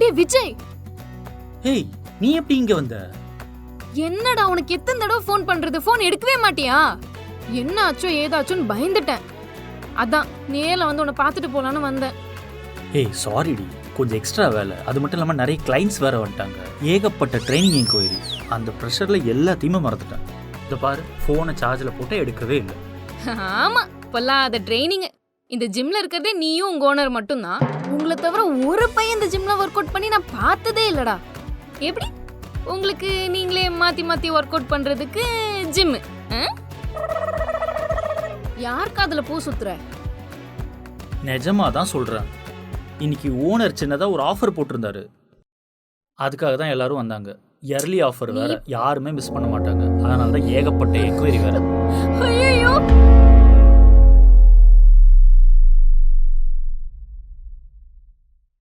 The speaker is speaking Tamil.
டேய் விஜய், ஏய் நீ எப்படி இங்க வந்த? என்னடா உனக்கு எத்தனை தடவை ஃபோன் பண்றது, ஃபோன் எடுக்கவே மாட்டியா? என்ன ஆச்சோ ஏதாச்சோன்னு பயந்துட்டேன். அதான் நேர்ல வந்து உன்னை பார்த்துட்டு போலான்னு வந்தேன். ஏய் சாரிடி, கொஞ்சம் எக்ஸ்ட்ரா வேலை. அது மட்டும் இல்லாமல் நிறைய கிளைண்ட்ஸ் வேற வந்துட்டாங்க. ஏகப்பட்ட ட்ரைனிங் என்கொயரி. அந்த ப்ரெஷரில் எல்லாத்தையுமே மறந்துட்டேன். இதை பாரு, ஃபோனை சார்ஜில் போட்டு எடுக்கவே இல்லை. ஆமா, பொல்லாத ட்ரைனிங். இந்த ஜிம்ல இருக்கிறதே நீயும் உங்க ஓனர் மட்டும்தான். உங்களை தவிர ஒரு பையன் இந்த ஜிம்ல ஒர்க் அவுட் பண்ணி நான் பார்த்ததே இல்லடா. எப்படி உங்களுக்கு நீங்களே மாத்தி மாத்தி ஒர்க் அவுட் பண்றதுக்கு ஜிம்? யாருக்கு அதுல பூ சுத்துற? நிஜமாக தான் சொல்கிறேன். இன்னைக்கு ஓனர் சின்னதாக ஒரு ஆஃபர் போட்டிருந்தாரு. அதுக்காக தான் எல்லாரும் வந்தாங்க. இயர்லி ஆஃபர் வேற, யாருமே மிஸ் பண்ண மாட்டாங்க. அதனால தான் ஏகப்பட்ட என்கொயரி வேற.